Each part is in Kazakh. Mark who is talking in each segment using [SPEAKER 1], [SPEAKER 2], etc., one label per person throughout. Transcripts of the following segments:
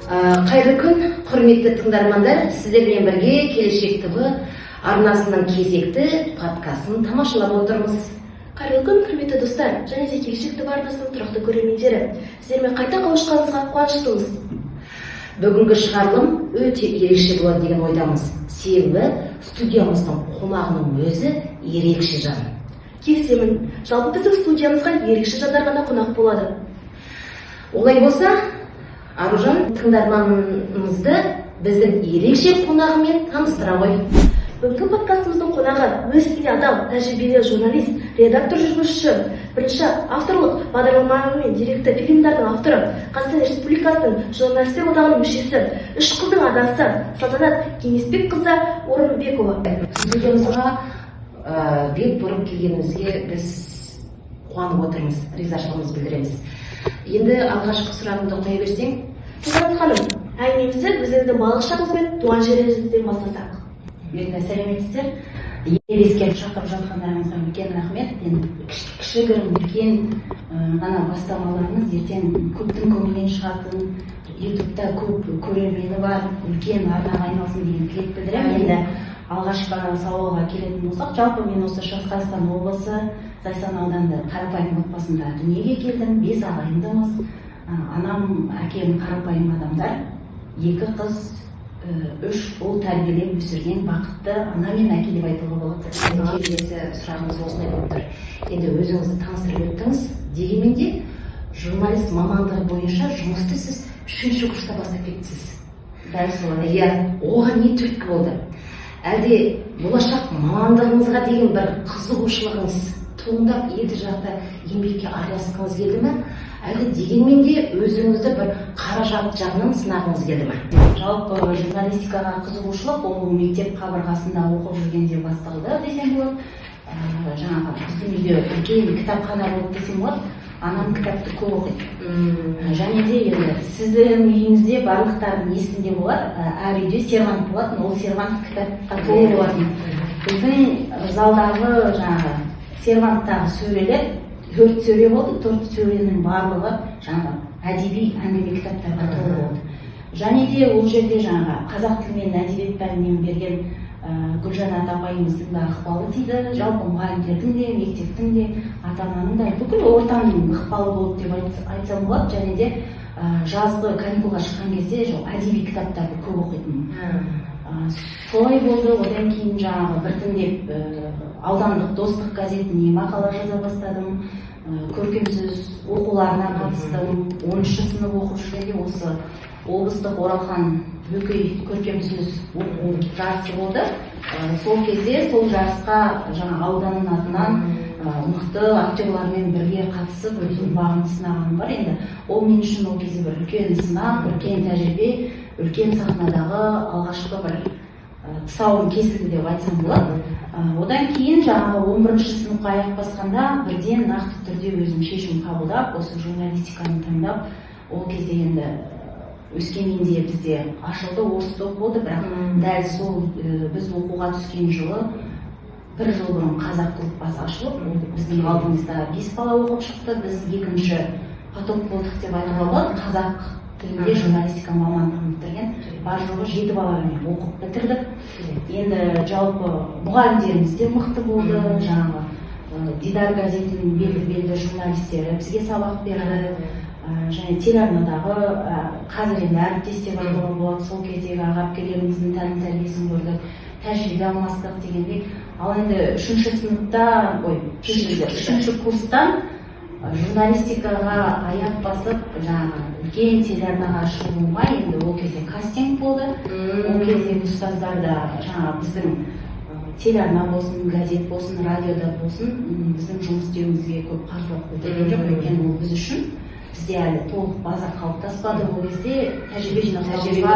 [SPEAKER 1] Қайырлы күн, құрметті тыңдармандар, сіздермен бірге Келешек ТВ арнасының кезекті подкастын тамашалап отырмыз.
[SPEAKER 2] Қайырлы күн, құрметті достар, және де Келешек ТВ арнасының тұрақты көрермендері. Сіздермен қайта қауышқанымызға қуаныштымыз.
[SPEAKER 1] Бүгінгі шығарылым өте ерекше болады деген ойдамыз. Себебі студиямыздың қонағының өзі ерекше жан.
[SPEAKER 2] Келісемін, жалпы біздің студиямызға ерекше жандар ғана қонақ болады.
[SPEAKER 1] Олай болса, Аружан, тыңдарманымызды біздің ерекше қонағымен таныстыра ғой.
[SPEAKER 2] Бүгінгі подкастымыздың қонағы өз ісіне адал, тәжірибелі журналист, редактор жүргізуші, бірінші авторлық бағдарламалар мен деректі фильмдердің авторы, Қазақстан Республикасының журналистер одағының мүшесі, үш қыздың анасы Салтанат Кеңесбекқызы Орынбекова.
[SPEAKER 1] Студиямызға бет бұрып келгеніңізге біз қуанып отырмыз, ризашылығымызды білдіреміз. Енді алғашқы сұрағымды қоя берсең.
[SPEAKER 2] Салтанат ханым, әңгімемізді өзіңіздің балық шағыңыз бен туған жеріңізден бастасақ.
[SPEAKER 3] Сәлеметсіздер. Ерескен шақырып жатқандарыңызға үлкен рахмет. Кішігірім үлкен ғана бастамаларыңыз ертең көптің көңілінен шығатын, ютубта көп көрермені бар үлкен арнаға айналсын деген тілек білдіремін. Енді алғашқы сауалға келетін болсақ, жалпы мен осы Шығыс Қазақстан облысы Зайсан ауданында қарапайым отбасында дүниеге келдім. 5 ағайындымыз. Анам, әкем қарапайым адамдар. 2 қыз, 3 ұл тәрбиелеп өсірген бақытты ана мен әке деп айтуға болады.
[SPEAKER 1] Келесі сұрағымыз осындай болып тұр. Енді өзіңізді таныстырып өттіңіз. Дегенмен де журналист мамандығы бойынша жұмысты сіз 3-ші курста бастап кеттіңіз.
[SPEAKER 3] Дәл солай.
[SPEAKER 1] Иә, оған не түрткі болды? Әлде болашақ мамандығыңызға деген бір қызығушылығыңыз туындап еді жақта еңбекке араласқыңыз келді ме? Әлде дегенмен де өзіңізді бір қаражат жағынан сынағыңыз келді ме?
[SPEAKER 3] Жалпы журналистикаға қызығушылық ол мектеп қабырғасында оқып жүргенде басталды десем болады. Жаңағы біздің үйде үлкен кітапхана болды десем болады. Анам кітапты көп оқиды. Және де енді сіздің үйіңізде барлықтардың есінде болады. Әр үйде сервант болатын, ол сервант кітапқа толы болатын. Біздің залдағы жаңағы серванттағы сөрелер 4 сөре болды. 4 сөренің барлығы жаңағы әдеби әңгіме кітаптарға толы болды. Және де ол жерде жаңағы қазақ тілі мен әдебиет пәнінен берген Гүлжанат апайымыздың да ықпалы тиді. Жалпы мұғалімдердің де, мектептің де, ата-ананың да бүкіл ортаның ықпалы болды деп айтсам болады. Және де жазғы каникулға шыққан кезде әдеби кітаптарды көп оқитынмын. Солай болды. Одан кейін жаңағы біртіндеп аудандық достық газетіне мақала жаза бастадым. Көркем сөз оқуларына қатыстым. 10-шы сынып оқып жүргенде осы облыстық Оралхан Бөкей көркем сөз оқу жарысы болды. Сол кезде сол жарысқа жаңа ауданның атынан мықты актерлармен бірге қатысып өзім бағымды сынағаным бар. Енді ол мен үшін ол кезде бір үлкен сынақ, үлкен тәжірибе, үлкен сахнадағы алғашқы бір тұсауым кесілді деп айтсам болады. Одан кейін жаңағы 11-ші сыныпқа аяқ басқанда бірден нақты түрде өзім шешім қабылдап, осы журналистиканы таңдап, ол кезде енді Өскеменде бізде ашылды, орыс топ болды, бірақ дәл сол біз оқуға түскен жылы 1 жыл бұрын қазақ группасы ашылып, біздің алдымызда 5 бала оқып шықты. Біз 2-ші поток болдық деп айтуға болады. Қазақ тілінде журналистика мамандығын бітірген бар жоғы 7 баламен оқып бітірдік. Енді жалпы мұғалімдеріміз де мықты болды. Жаңағы Дидар газетінің белді журналистері бізге сабақ берді. Және телеарнадағы қазір енді әріптес деп айтуға болады. Сол кездегі аға әпкелеріміздің тәлім тәрбиесін көрдік, тәжірибе алмастық дегендей. Ал енді 3-ші сыныпта, 3-ші курстан журналистикаға аяқ басып, жаңағы үлкен телеарнаға шығуыма енді ол кезде кастинг болды. Ол кезде ұстаздар да жаңағы біздің телеарна болсын, газет болсын, радиода болсын, біздің жұмыс істеуімізге көп қарсылық білдірген жоқ. Өйткені ол біз үшін бізде әлі толық база қалыптаспады. Ол кезде тәжірибе жинақтауымызға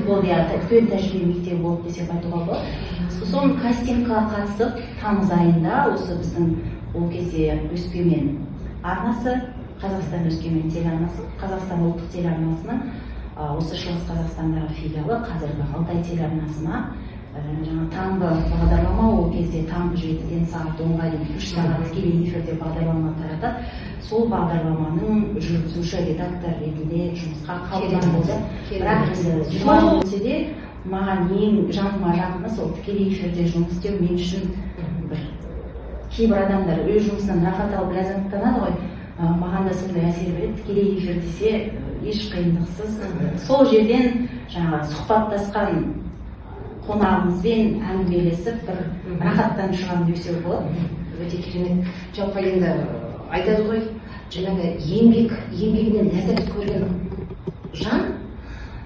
[SPEAKER 3] болды, үлкен тәжірибе мектебі болды десек айтуға болады. Сосын кастингқа қатысып, тамыз айында осы біздің ол кезде Өскемен арнасы, Қазақстан Өскемен телеарнасы, Қазақстан ұлттық телеарнасының осы Шығыс Қазақстандағы филиалы қазіргі Алтай телеарнасына жаңа таңғы бағдарлама, ол кезде таңғы 7-ден сағат 10-ға дейін 3 сағат тікелей эфирде бағдарлама таратады. Сол бағдарламаның жүргізуші редактор ретінде жұмысқа қабылданды. Бірақ сол де маған ең жаныма жақыны сол тікелей эфирде жұмыс істеу мен үшін бір кейбір адамдар өз жұмысынан рахат алып ләззаттанады ғой. Маған да сондай әсер береді. Тікелей эфир десе еш қиындықсыз сол жерден жаңағы сұхбаттасқан қонағымызбен әңгімелесіп бір рахаттанып шығамын десе болады.
[SPEAKER 1] Өте керемет. Жалпы енді айтады ғой, жаңағы еңбегінен ләззат көрген жан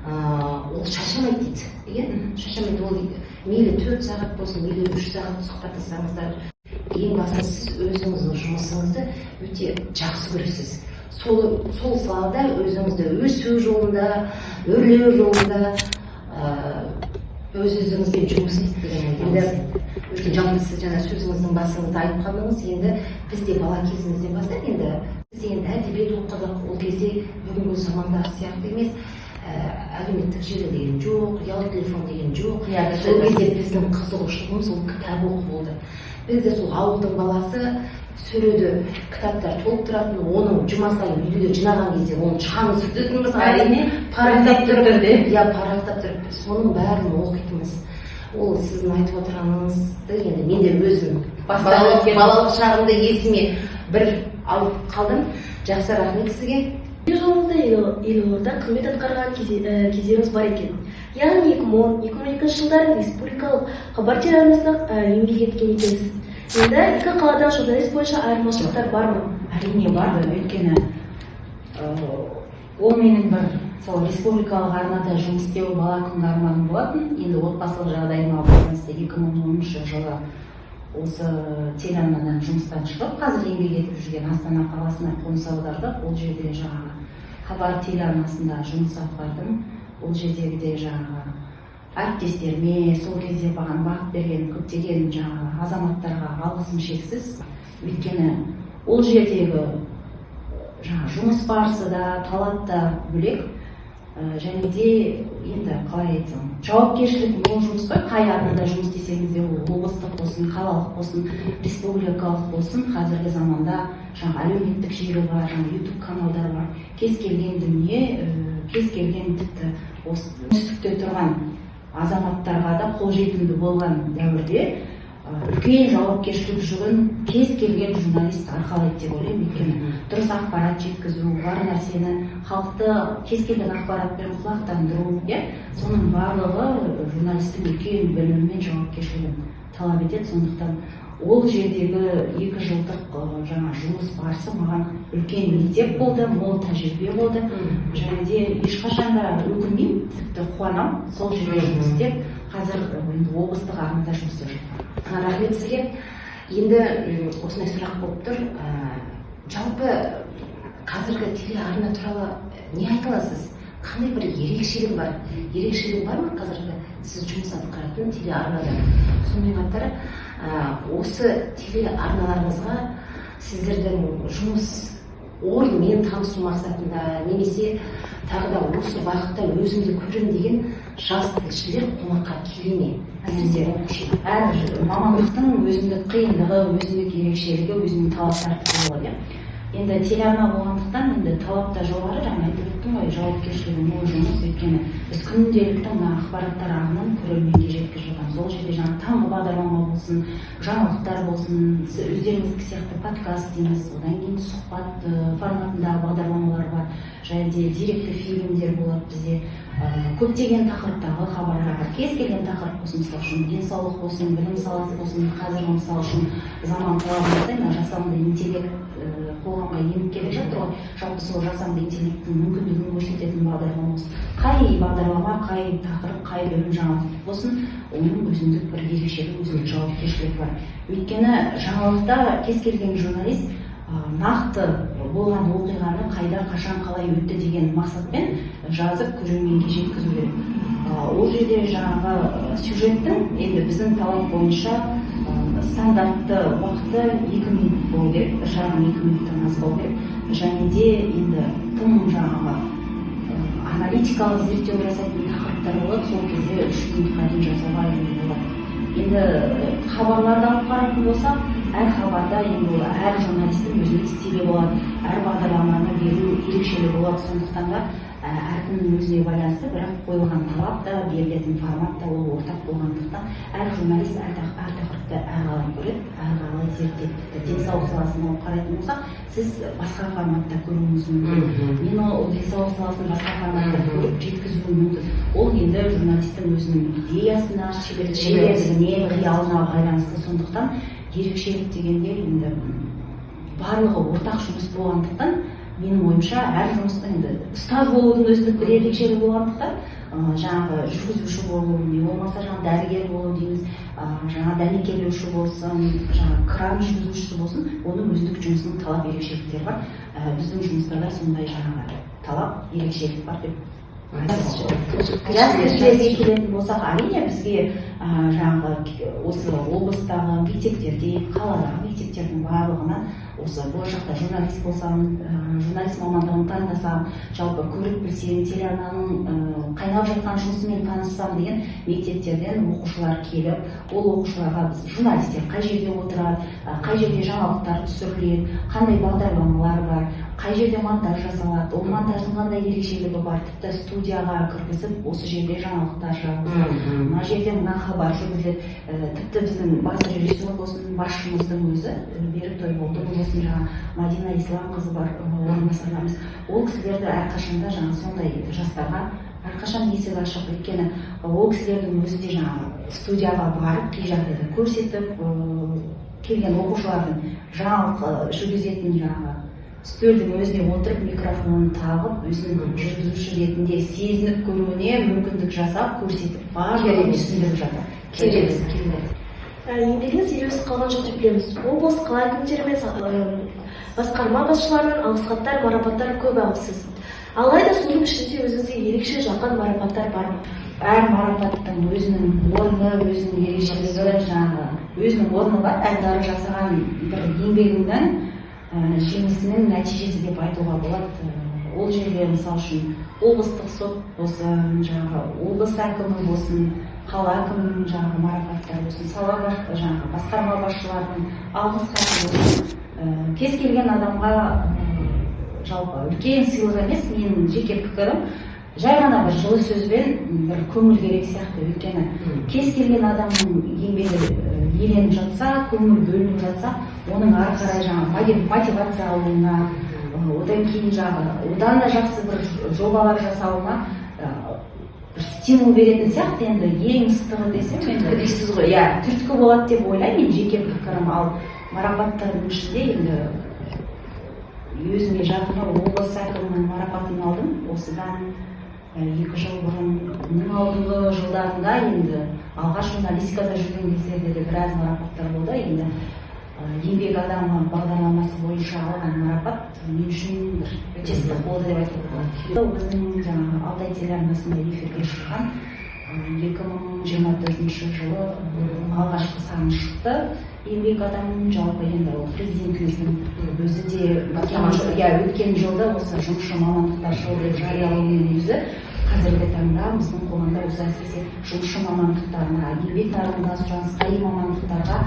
[SPEAKER 1] ол шаршамайды дейді. Иә, шаршамайды. Ол мейлі 4 сағат болсын, мейлі 3 сағат сұхбаттасаңыздар, ең бастысы сіз өзіңіздің жұмысыңызды өте жақсы көресіз. Сол салада өзіңізді өсу жолында, өрлеу жолында өз-өзіңізбен жұмыс істеген. Өте жалпы сіз жаңа сөзіңіздің басыңызда айтып қалдыңыз, енді біз де бала кезімізден бастап енді біз енді әдебиет оқыдық, ол кезде бүгінгі замандағы сияқты емес, әлеуметтік желі деген жоқ, ұялы телефон деген жоқ. Сол кезде біздің қызығушылығымыз ол кітап оқу болды. Біз де сол ауылдың баласы сөреде кітаптар толып тұратын, оның жұма сайын үйде жинаған кезде оның шаңын сүртетінбіз, парақтап тұрып, соның бәрін оқитынбыз. Ол сіздің айтып отырғаныңызды енді мен де өзім балалық шағымда есіме бір алып қалдым. Жақсы, рахмет сізге.
[SPEAKER 2] Жолыңызда елорда қызмет атқарған кездеріңіз бар екен. Яғни 2010-2012 жылдары республикалық хабар телеарнасында еңбек еткен екенсіз. Енді екі қаладан журналист бойынша айырмашылықтар бар ма?
[SPEAKER 3] Әрине бар, өйткені ол менің бір сол республикалық арнада жұмыс істеу бала күнгі арманым болатын. Енді отбасылық жағдайыма байланысты 2010 жылы осы телеарнадан жұмыстан шығып, қазір еңбек етіп жүрген Астана қаласына қоныс аудардық. Ол жерде жаңағы хабар телеарнасында жұмыс атқардым. Ол жердегі жаңағы әріптестеріме, сол кезде маған бағыт берген көптеген жаңағы азаматтарға алғысым шексіз. Өйткені ол жердегі жаңағы жұмыс барысы да, талап та бөлек. Және де енді қалай айтсам, жауапкершілік мол жұмыс қой. Қай арнада жұмыс істесеңіз де, ол облыстық болсын, қалалық болсын, республикалық болсын, қазіргі заманда жаңа әлеуметтік желі бар, жаңа YouTube каналдар бар. Кез келген дүние, кез келген тіпті осы оңтүстікте тұрған азаматтарға да қолжетімді болған дәуірде үлкен жауапкершілік жүгін кез келген журналист арқалайды деп ойлаймын. Өйткені дұрыс ақпарат жеткізу, бар нәрсені халықты кез келген ақпаратпен құлақтандыру, соның барлығы журналистің үлкен білімі мен жауапкершілігін талап етеді. Сондықтан ол жердегі 2 жылдық жаңа жұмыс барысы маған үлкен мектеп болды, мол тәжірибе болды. Және де ешқашан да өкінбеймін, тіпті қуанамын сол жерде жұмыс істеп, қазір облыстық арнада жұмыс істеп жатырмын.
[SPEAKER 1] Рахмет сізге. Енді осындай сұрақ болып тұр. Жалпы қазіргі телеарна туралы не айта аласыз? Қандай бір ерекшелігі бар? Ерекшелігі бар ма қазіргі сіз жұмыс атқаратын телеарнада? Сонымен қатар осы телеарналарыңызға сіздердің жұмыс орнымен танысу мақсатында немесе тағы да осы бағытта өзімді көрем деген жас тілшілер қонаққа келе ме?
[SPEAKER 3] Әр мамандықтың өзіндік қиындығы, өзіндік ерекшелігі, өзінің талаптары болады. Енді телеарна болғандықтан енді талап та жоғары, жаңа айтып өттім ғой, жауапкершілігі мол жұмыс. Өйткені біз күнделікті мына ақпараттар ағынын көрерменге жеткізіп жатамыз. Ол жерде жаңа таңғы бағдарлама болсын, жаңалықтар болсын, өздеріңіздікі сияқты подкаст дейміз, одан кейін сұхбат форматындағы бағдарламалар бар, және де деректі фильмдер болады бізде. Көптеген тақырыптағы хабарлар бар. Кез келген тақырып болсын, мысалы үшін денсаулық болсын, білім саласы болсын, қазіргі мысалы үшін заман талабына жасанды интеллект қоғамға еніп келе жатыр ғой. Жалпы сол жасанды интеллекттің мүмкіндігін көрсететін бағдарлама болсын. Қай бағдарлама, қай тақырып, қай бөлім жаңалық болсын, оның өзіндік бір ерекшелігі, өзіндік жауапкершілігі бар. Өйткені жаңалықта кез келген журналист нақты болған оқиғаны қайда, қашан, қалай өтті деген мақсатпен жазып көрерменге жеткізу керек. Ол жерде жаңағы сюжеттің енді біздің талап бойынша стандартты уақыты 2 минут болу керек, 1,5-2 минуттан аз болу керек. Және де енді тым жаңағы аналитикалық зерттеу жасайтын тақырыптар болады, сол кезде 3 минутқа дейін жасауға болады. енді хабарларды алып қарайтын болсақ, әр хабарда енді әр журналистің өзінің стилі болады, әр бағдарламаны беру ерекшелігі болады. Сондықтан да әркімнің өзіне байланысты, бірақ қойылған талап та, берілетін формат та ол ортақ болғандықтан әр журналист әр тақырыпты әрқалай көреді, әрқалай зерттейді. Денсаулық саласын алып қарайтын болсақ, сіз басқа форматта көруіңіз мүмкін. Мен ол денсаулық саласын басқа форматта көріп жеткізуім мүмкін. Ол енді журналистің өзінің идеясына, шеберлігіне, қиялына байланысты. Сондықтан ерекшелік дегенде енді барлығы ортақ жұмыс болғандықтан, менің ойымша әр жұмыстың енді ұстаз болудың өзіндік бір ерекшелігі болғандықтан, жаңағы жүргізуші болу, не болмаса жаңағы дәрігер болу дейміз, жаңағы дәнекерлеуші болсын, жаңағы кран жүргізушісі болсын, оның өзіндік жұмысының талап ерекшеліктері бар. Біздің жұмыстарда сондай жаңағы талап ерекшелік бар деп жас кәсіпкерге келетін болсақ, әрине бізге жаңағы осы облыстағы мектептерде, қаладағы мектептердің барлығынан осы болашақта журналист болсам, журналист мамандығын таңдасам, жалпы көріп білсем, телеарнаның қайнап жатқан жұмысымен таныссам деген мектептерден оқушылар келіп, ол оқушыларға біз журналистер қай жерде отырады, қай жерде жаңалықтар түсіріледі, қандай бағдарламалар бар, қай жерде монтаж жасалады, ол монтаждың қандай ерекшелігі бар, тіпті студияға кіргізіп, осы жерде жаңалықтар жазылады, мына жерде мына хабар жүргізіледі. Тіпті біздің бас режиссер болсын, басшымыздың өзі Берік Тойболдың болсын, Мадина Исламқызы бар, орынбасарларымыз, ол кісілерді әрқашанда сондай жастарға әрқашан есік ашық. Өйткені ол кісілердің өзі де студияға барып, кей жағдайда көрсетіп, келген оқушылардың жаңалық жүргізетін үстелдің өзіне отырып, микрофонын тағып, өзінің жүргізуші ретінде сезініп көруіне мүмкіндік жасап, көрсетіп, барлығын түсіндіріп жатыр. Келеді.
[SPEAKER 2] Еңбегіңіз елеусіз қалған жоқ деп білеміз. Облыс қала әкімдері мен басқарма басшыларынан алғыс хаттар, марапаттар көп алыпсыз. Алайда соның ішінде өзіңізге ерекше жаққан марапаттар бар ма?
[SPEAKER 3] Әр марапаттың өзінің орны, өзінің ерекшелігі, өзінің орны бар. Әр жасаған бір еңбегіңнің жемісінің нәтижесі деп айтуға болады. Ол жерде мысал үшін облыстық сот болсын, облыс әкімі болсын, қала әкімінің марапаттары болсын, сала басқарма басшыларының алғыс хаты болсын, кез келген адамға жалпы үлкен сыйлық емес, менің жеке пікірім, жай ғана бір жылы сөзбен бір көңіл керек сияқты. Өйткені кез келген адамның еңбегі еленіп жатса, көңіл бөлініп жатса, оның ары қарай мотивация алуына, одан кейін одан да жақсы бір жобалар жасауына бір стимул беретін сияқты. Енді ең ыстығы десем, түрткі дейсіз ғой, түрткі болады деп ойлаймын, мен жеке пікірім. Ал марапаттардың ішінде енді өзіме жақын облыс әкімінің марапатын алдым. Осыдан 2 жыл бұрынның алдыңғы жылдарында енді алғаш журналистикада жүрген кездерде де біраз марапаттар болды. Енді еңбек адамы бағдарламасы бойынша алған марапат мен үшін өте ыстық болды деп айтуға болады. Біздің Алтай телеарнасында эфирге шыққан 2024 жылы алғашқы саны шықты. Еңбек адамының жалпы енді ол президентіміздің өзі де өткен жылда осы жұмысшы мамандықтар жылы деп жариялауының өзі қазіргі таңда біздің қоғамда осы әсіресе жұмысшы мамандықтарына, еңбек нарығында сұранысқа ие мамандықтарға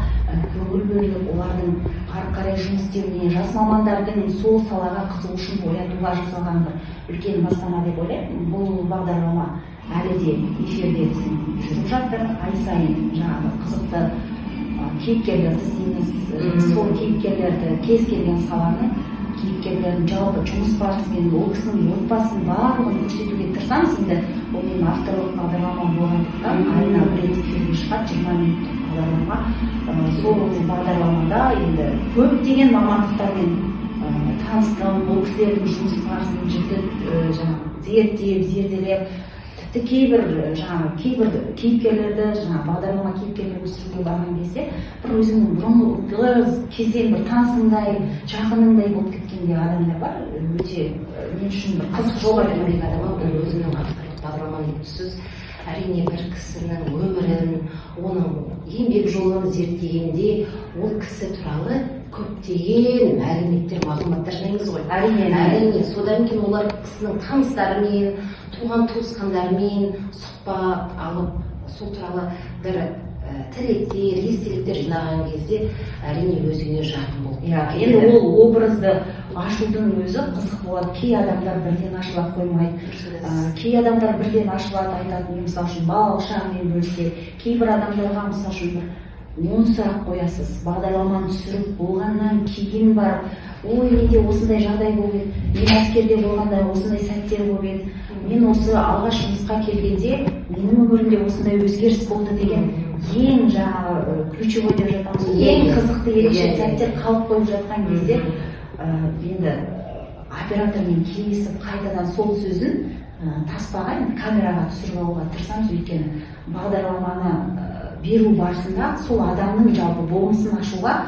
[SPEAKER 3] көңіл бөлініп, олардың ары қарай жұмыс істеуіне, жас мамандардың сол салаға қызығушылығын оятуға жасалған бір үлкен бастама деп ойлаймын. Бұл бағдарлама әлі де эфирде жүріп жатыр. Ай сайын қызықты кейіпкерлерді іздейміз. Сол кейіпкерлерді кез келген саланың кейіпкерлердің жалпы жұмыс барысымен ол кісінің отбасын барлығын көрсетуге тырысамыз. Енді ол менің авторлық бағдарлама болғандықтан айына бір рет эфирге шығады, 20 минуттық бағдарлама. Сол бағдарламада енді көптеген мамандықтармен таныстым, ол кісілердің жұмыс барысын зерттеп, зерделеп, кейбір кейіпкерлерді бағдарлама кейіпкерлерін түсіруге барған кезде бір өзімнің бұрынғы кезден бір танысымдай, жақынымдай болып кеткенде адамдар бар. Өте мен үшін бір қызық жоба еңбек адамы,
[SPEAKER 1] өзімнің авторлық бағдарламаны түсіз әрине бір кісінің өмірін, оның еңбек жолын зерттегенде ол кісі туралы көптеген мәліметтер, мағлұматтар жинаймыз ғой. Әрине, содан кейін олар кісінің таныстарымен, туған туысқандарымен сұхбат алып, сол туралы бір тіректер, естеліктер жинаған кезде әрине өзіңе жақын болып
[SPEAKER 3] енді ол образды ашудың өзі қызық болады. Кей адамдар бірден ашыла қоймайды. Кей адамдар бірден ашылады, айтады, мен мысалы үшін балалық шағымен бөліседі. Кейбір адамдарға мысалы үшін бір 10 сұрақ қоясыз. Бағдарламаны түсіріп болғаннан кейін бар, ой, менде осындай жағдай болып еді, мен әскерде болғанда осындай сәттер болып еді, мен осы алғаш жұмысқа келгенде менің өмірімде осындай өзгеріс болды деген ең жаңағы ключевой деп жатамыз, ең қызықты ерекше сәттер қалып қойып жатқан кезде енді оператормен келісіп қайтадан сол сөзін таспаға камераға түсіріп алуға тырысамыз. Өйткені бағдарламаны беру барысында сол адамның жалпы болмысын ашуға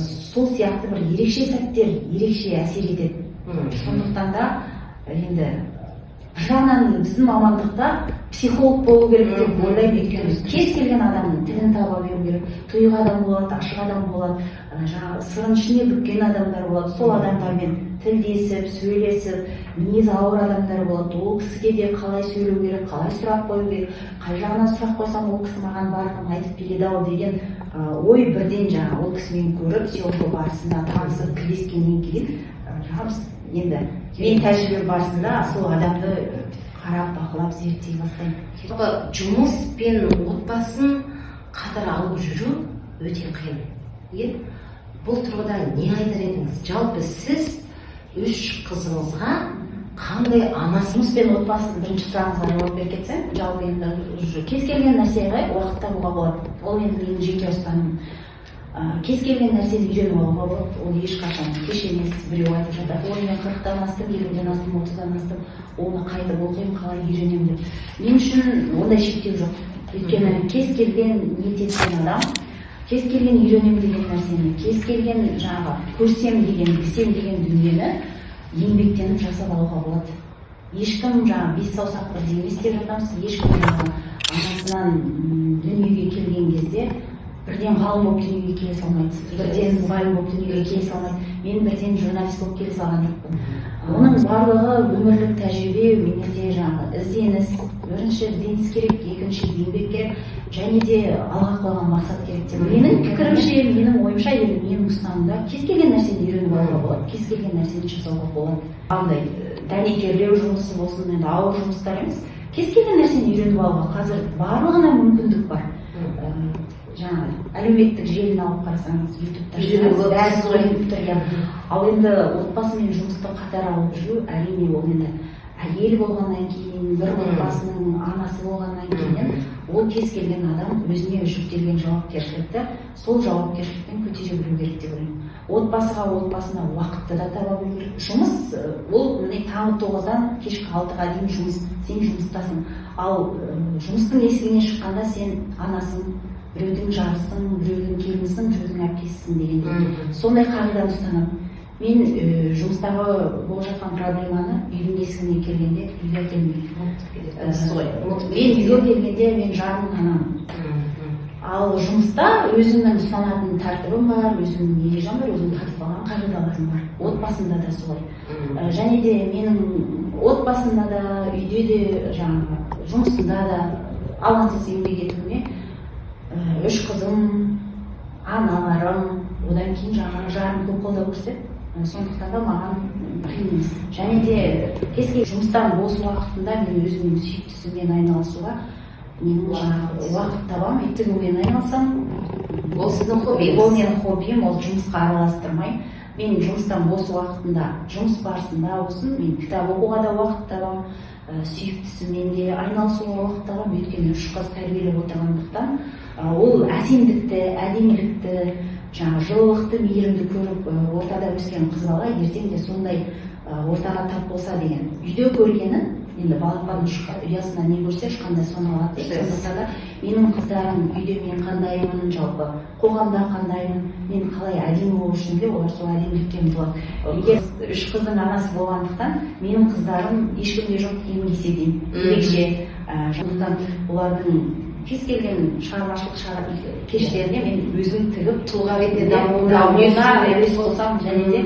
[SPEAKER 3] сол сияқты бір ерекше сәттер ерекше әсер етеді. Сондықтан да енді бір жағынан біздің мамандықта психолог болу керек деп ойлаймын. Өйткені кез келген адамның тілін таба беру керек. Тұйық адам болады, ашық адам болады, жаңағы сырын ішіне бүккен адамдар болады. Сол адамдармен тілдесіп, сөйлесіп, мінезі ауыр адамдар болады. Ол кісіге де қалай сөйлеу керек, қалай сұрақ қою керек, қай жағынан сұрақ қойсам ол кісі маған барлығын айтып береді ау деген ой бірден жаңағы ол кісімен көріп, съемка барысында танысып, тілдескеннен кейін енді мен тәжірибе барысында сол адамды қарап, бақылап, зерттей бастаймын.
[SPEAKER 1] Жұмыс пен отбасын қатар алып жүру өте қиын. Бұл тұрғыда не айтар едіңіз? Жалпы сіз 3 қызыңызға қандай анасы?
[SPEAKER 3] Жұмыс пен отбасын бірінші сұрағыңызға жауап беріп кетсем, жалпы енді кез келген нәрсеге уақыт табуға болады. Ол енді менің жеке ұстанымым. Кез келген нәрсені үйреніп алуға болады. Ол ешқашан кеш емес. Біреу айтып жатады, ой, мен 40-тан астым, 50-ден астым, 30-дан астым, оны қайтып оқимын, қалай үйренемін деп. Мен үшін ондай шектеу жоқ. Өйткені кез келген ниет еткен адам, кез келген үйренемін деген нәрсені, кез келген жаңағы көрсем деген, білсем деген дүниені еңбектеніп жасап алуға болады. Ешкім жаңағы бес саусақ бірдей емес деп жатамыз. Ешкім жаңағы анасынан дүниеге келген кезде бірден ғалым болып дүниеге келе салмайды, бірден мұғалім болып дүниеге келе салмайды. Мен бірден журналист болып келе салған жоқпын. Оның барлығы өмірлік тәжірибе, өнерде жаңағы ізденіс, бірінші ізденіс керек, екінші еңбек керек, және де алға қойған мақсат керек деп. Менің пікірімше, менің ойымша, менің ұстанымда кез келген нәрсені үйреніп алуға болады, кез келген нәрсені жасауға болады. Андай дәнекерлеу жұмысы болсын, енді ауыр жұмыстар емес, кез келген нәрсені үйреніп алуға қазір барлығына мүмкіндік бар. Жаңа әлеуметтік желіні алып қарасаңыз, ютубта ал енді отбасы мен жұмысты қатар алып жүру, әрине ол енді әйел болғаннан кейін, бір отбасының анасы болғаннан кейін, ол кез келген адам өзіне жүктелген жауапкершілікті сол жауапкершілікпен көтере білу керек деп ойлаймын. Отбасыға, отбасына уақытты да таба білу керек. Жұмыс ол міне таңғы 9-дан кешкі 6-ға дейін жұмыс, сен жұмыстасың. Ал жұмыстың есігіне шыққанда сен анасың, біреудің жарысың, біреудің келінісің, біреудің әпкесісің дегенде. Сондай қағиданы ұстанамын. Мен жұмыстағы болып жатқан проблеманы үйдің есігіне келгенде үйге әкелмеймін. Мен үйге келгенде мен жарымның анамын. Ал жұмыста өзімнің ұстанатын тәртібім бар, өзімнің ережем бар, өзімнің қатып қалған қағидаларым бар. Отбасында да солай. Және де менің отбасында да, үйде де, жаңағы жұмысында да алаңсыз еңбек етуіме 3 қызым, аналарым, одан кейін жаңағы жарым көп қолдау көрсетеді. Сондықтан да маған қиын емес. Және де кез келген жұмыстан бос уақытында мен өзімнің сүйіктісіммен айналысуға уақыт табамын. Тігумен айналысамын.
[SPEAKER 1] Ол сіздің хоббиіңіз?
[SPEAKER 3] Ол менің хоббиім, ол жұмысқа араластырмаймын. Мен жұмыстан бос уақытында, жұмыс барысында болсын, мен кітап оқуға да уақыт табамын. Сүйіктісімен де айналысуға уақыт табамын. Өйткені 3 қыз тәрбиелеп отырғандықтан ол әсемдікті, әдемілікті, жаңағы жылылықты, мейірімді көріп ортада өскен қыз бала ертең де сондай ортаға тап болса деген. Үйде көргенін, енді балапан ұясына не көрсе ешқандай соны алады дейді. Сондықтан да менің қыздарым үйде мен қандаймын, жалпы қоғамда қандаймын, мен қалай әдемі болу үшін де олар сол әдемілікке ұмтылады. Егер 3 қыздың анасы болғандықтан менің қыздарым ешкімде жоқ киім кисе деймін, ерекше. Сондықтан олардың кез келген шығармашылық кештеріне мен өзім тігіп
[SPEAKER 1] тұлға ретінде
[SPEAKER 3] дамуына үлес қосамын, және де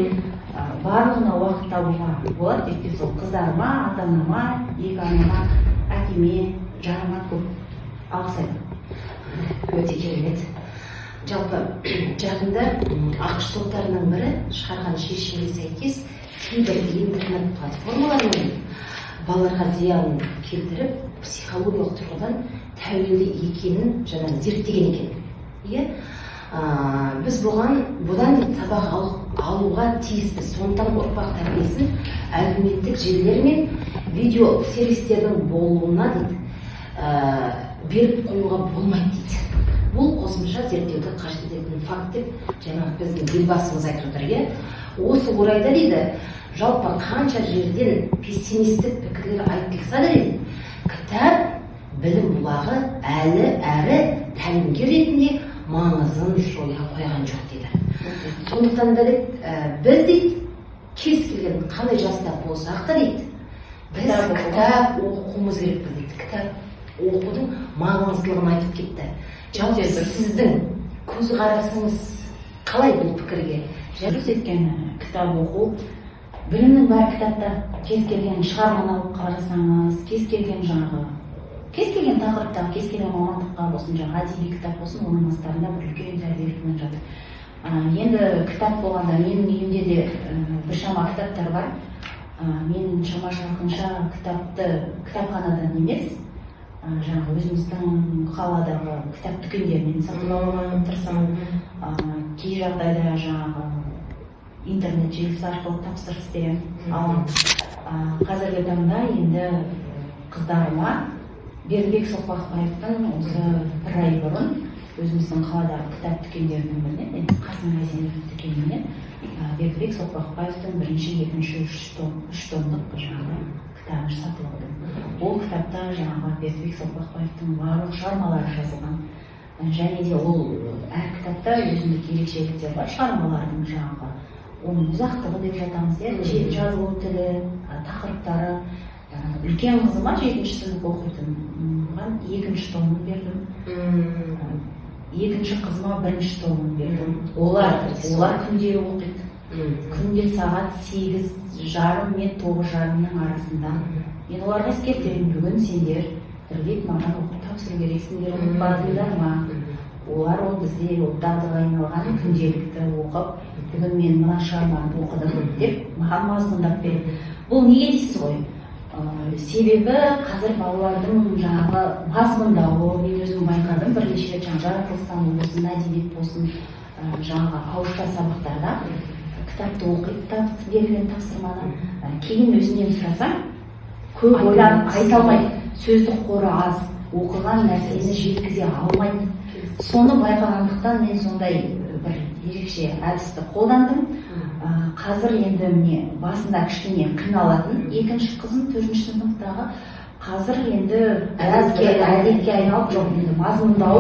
[SPEAKER 3] барлығына уақыт табуға болады. Өйткені сол қыздарыма, ата-анама, 2 анама, әкеме, жарыма көп алғыс айтамын.
[SPEAKER 1] Өте керемет. Жалпы жақында ақш соттарының бірі шығарған шешімге сәйкес кейбір интернет платформаларының балаларға зиянын келтіріп, психологиялық тұрғыдан тәуелді екенін жаңа зерттеген екен. Иә? Біз бұдан сабақ алуға тиіспіз. Сондықтан ұрпақ тәрбиесін әлеуметтік желілер мен видео сервистердің болуына беріп қоюға болмайды дейді. Бұл қосымша зерттеуді қажет ететін факт деп жаңағы біздің елбасымыз айтып отыр. Иә? Осы орайда дейді, жалпы қанша жерден пессимистік пікірлер айтылса да дейді, кітап білім бұлағы әрі тәлімгер ретінде маңызын жоя қойған жоқ дейді. Сондықтан да біз дейді, кез келген қандай жаста болсақ та дейді, біз кітап оқуымыз керекпіз дейді. Кітап оқудың маңыздылығын айтып кетті. Жалпы сіздің көзқарасыңыз қалай бұл пікірге?
[SPEAKER 3] Дұрыс екен, кітап оқу білімнің бәрі кітапта. Кез келген шығарманы алып қарасаңыз, кез келген тақырыпта, кез келген мамандыққа болсын, әдеби кітап болсын, оның астарында бір үлкен тәрбиелік жатыр. Енді кітап болғанда менің үйімде де біршама кітаптар бар. Мен шама-шарқынша кітапты кітапханадан емес, өзіміздің қаладағы кітап дүкендерінен сатып алуға тырысамын. Кей жағдайда интернет желісі арқылы тапсырыс беремін. Қазіргі таңда енді қыздарыма Бердібек Соқпақбаевтың осы бір ай бұрын өзіміздің қаладағы кітап дүкендерінің бірінен, Қасым Айсенов дүкенінен Бердібек Соқпақбаевтың бірінші, екінші, үш томдық кітабын сатып алдым. Ол кітапта Бердібек Соқпақбаевтың барлық шығармалары жазылған. Және де ол әр кітапта өзіндік ерекшеліктер бар. Шығармалардың оның ұзақтығы деп жатамыз, жазылу тілі, тақырыптары. Үлкен қызыма 7-ші сынып оқитын. Оған 2-ші томын бердім. Екінші қызыма 1-ші томын бердім. Олар күнде оқиды. Күнде сағат 8:30 мен 9:30 арасында. Мен оларға ескертемін, бүгін сендер бір бет маған оқып тапсыру керексіңдер, ұмытпадыңдар ма? Олар бізде дағдыға айналған күнделікті оқып, бүгін мен мына шығарманы оқыдым деп маған мазмұндап береді. Бұл неге дейсіз ғой? Себебі қазір балалардың мазмұндауы, мен өзім байқадым, бірнеше рет жаратылыстану болсын, әдебиет болсын, ауызша сабақтарда кітапты оқиды, берілген тапсырманы. Кейін өзінен сұрасам, көп ойланып айта алмайды, сөздік қоры аз, оқыған нәрсені жеткізе алмайды. Соны байқағандықтан мен сондай бір ерекше әдісті қолдандым. Қазір енді міне басында кішкене қиналатын, 2-ші қызым 4-ші сыныптағы, қазір енді әдетке айналып жоқ, енді мазмұндау,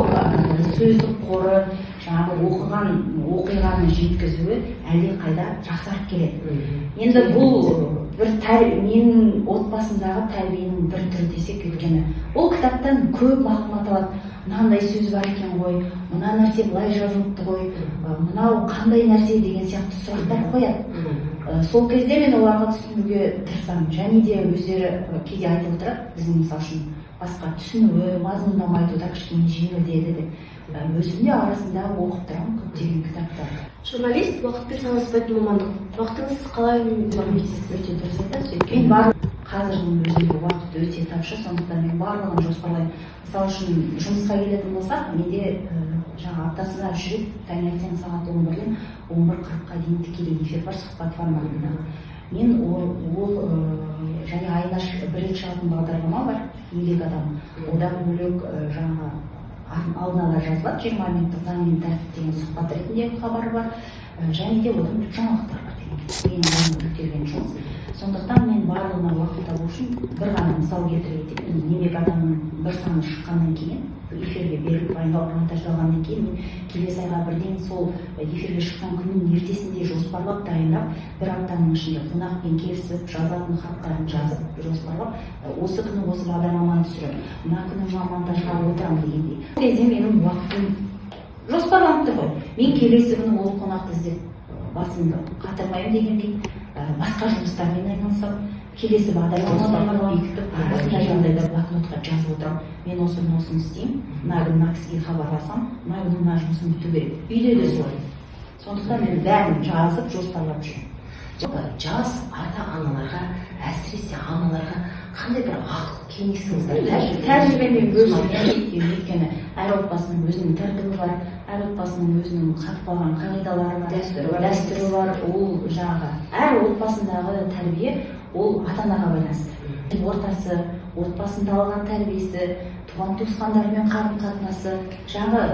[SPEAKER 3] сөздік қоры, оқыған оқиғаны жеткізуі әлде қайда жақсарып келеді. Енді бұл менің отбасымдағы тәрбиенің бір түрі десек, өйткені ол кітаптан көп мағлұмат алады. Мынандай сөз бар екен ғой, мына нәрсе былай жазылыпты ғой, мынау қандай нәрсе деген сияқты сұрақтар қояды. Сол кезде мен оларға түсіндіруге тырысамын. Және де өздері кейде айтып отырады, біздің мысалы үшін басқа түсінуі, мазмұндама айтуда кішкене жеңілдеді деп. Өзімде арасында оқып тұрамын көптеген кітаптарды.
[SPEAKER 2] Журналист уақытпен санаспайтын мамандық. Уақытыңыз қалай
[SPEAKER 3] өте дұрыс айтасыз. Мен қазірдің өзінде уақыт өте тапшы, сондықтан мен барлығын жоспарлаймын. Мысалы үшін жұмысқа келетін болсақ, менде аптасына 3 рет таңертең сағат 11-ден 11:40-қа дейін тікелей эфир бар, сұхбат форматында. Мен және айына 1 рет шығатын бағдарлама бар, еңбек адамы. Одан бөлек алдын ала жазылады, 20 минуттық заңмен тәртіп деген сұхбат ретінде хабары бар, және де одан жаңалықтар бар деген жүктелген жұмыс. Сондықтан мен барлығына уақыт табу үшін бір ғана мысал келтіре кетейін. Еңбек адамының бір саны шыққаннан кейін, эфирге беріліп монтаждалғаннан кейін, келесі айға бірден сол эфирге шыққан күннің ертесінде жоспарлап дайындап, бір аптаның ішінде қонақпен келісіп, жазатын хаттарын жазып, жоспарлап, осы күні осы бағдарламаны түсіремін, мына күні монтажға отырамын дегендей. Бұл кезде менің уақытым жоспарланып тұр ғой. Мен келесі күні ол қонақты іздеп басымды қатырмаймын дегендей, басқа жұмыстармен айналысып, келесі бағдарламаны бекітіп осындай жағдайда блокнотқа жазып отырамын. Мен осыны істеймін, мына күні мына кісіге хабарласам, мына күні мына жұмысым біту керек. Үйде де солай. Сондықтан мен бәрін жазып жоспарлап жүрмін.
[SPEAKER 1] Жас ата-аналарға, әсіресе аналарға қандай бір ақыл кеңесіңіз бар?
[SPEAKER 3] Тәжірибемен бөлісемін. Өйткені әр отбасының өзінің тәртібі бар, әр отбасының өзінің қатып қалған қағидалары бар, дәстүрі бар. Ол жаңағы әр отбасындағы тәрбие ол ата-анаға байланысты. Ортасы, отбасында алған тәрбиесі, туған туысқандармен қарым-қатынасы, жаңағы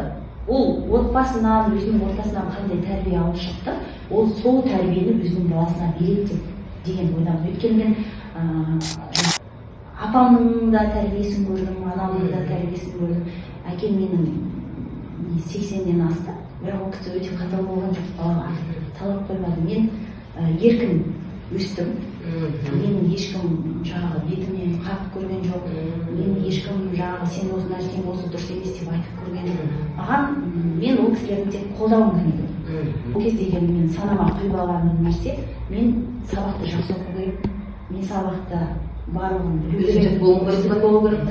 [SPEAKER 3] ол отбасынан, өзінің ортасынан қандай тәрбие алып шықты, ол сол тәрбиені өзінің баласына береді деген ойдамын. Өйткені мен апамның да тәрбиесін көрдім, анамның да тәрбиесін көрдім. Әкем менің 80-ден асты, бірақ ол кісі өте қатал болған жоқ, балаға талап қоймады. Мен еркін өстім. Менің ешкім жаңағы бетімнен қағып көрген жоқ. Мен ешкім жаңағы сен осы нәрсең осы дұрыс емес деп айтып көрген жоқ. Маған мен ол кісілердің тек қолдауын ғана. Ол кездегі мен санама құйып алған нәрсе, мен сабақты жақсы оқу керек. Мен сабақта барлығын
[SPEAKER 1] үздік болу керек.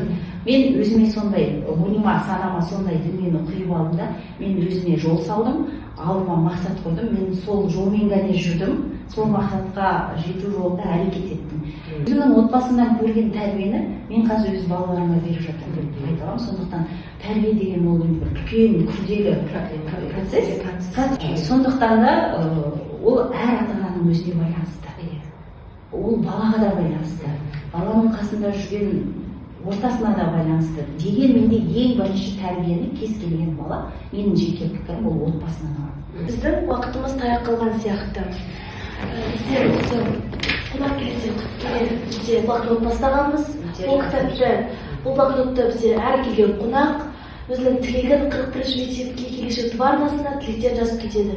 [SPEAKER 3] Мен өзіме сондай, ойыма, санама сондай дүниені құйып алдым да, мен өзіме жол салдым, алдыма мақсат қойдым. Мен сол жолмен ғана жүрдім, сол мақсатқа жету жолында әрекет еттім. Өзімнің отбасымнан көрген тәрбиені мен қазір өз балаларыма беріп жатырмын деп айта аламын. Сондықтан тәрбие деген ол бір үлкен күрделі процесс. Сондықтан да ол әр ата-ананың өзіне байланысты. Ол балаға да байланысты. Баланың қасында жүрген ортасына да байланысты. Дегенмен де ең бірінші тәрбиені кез келген бала, менің жеке пікірім, ол отбасынан алады.
[SPEAKER 2] Біздің уақытымыз таяп қалған сияқты. Сіздер осы қонақ келсе бізде блокнот бастағанбыз. Бұл блокнотты бізде әр келген қонақ өзінің тілегін 41-ші мектепке келешек арнасына тілектер жазып кетеді.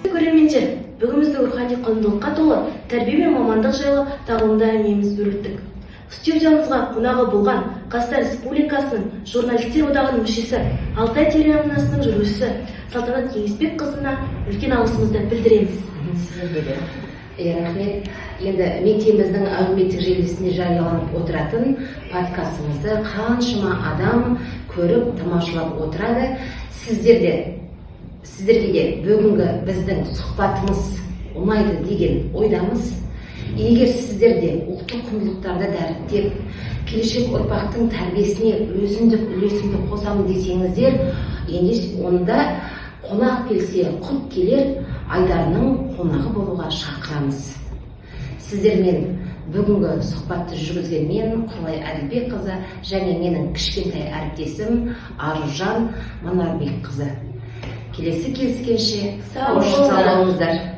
[SPEAKER 2] Көрермендер, бүгін біздің рухани құндылыққа толы тәрбие мен мамандық жайлы тағылымды әңгімемізді өрбіттік. Студиямызға қонағы болған Қазақстан Республикасының журналистер одағының мүшесі, Алтай телеарнасының жүргізушісі Салтанат Кеңесбекқызына үлкен алғысымызды білдіреміз.
[SPEAKER 1] Рахмет. Енді мектебіміздің әлеуметтік желісінде жарияланып отыратын подкастымызды қаншама адам көріп, тамашалап отырады. Сіздерге де бүгінгі біздің сұхбатымыз ұнайды деген ойдамыз. Егер сіздер де ұлттық құндылықтарды дәріптеп, келешек ұрпақтың тәрбиесіне өзіндік үлесімді қосамын десеңіздер, онда қонақ келсе құт келер айдарының қонағы болуға шақырамыз. Сіздермен бүгінгі сұхбатты жүргізген мен Құралай Әділбекқызы және менің кішкентай әріптесім Аружан Манарбекқызы. Келесі кездескенше сау болыңыздар.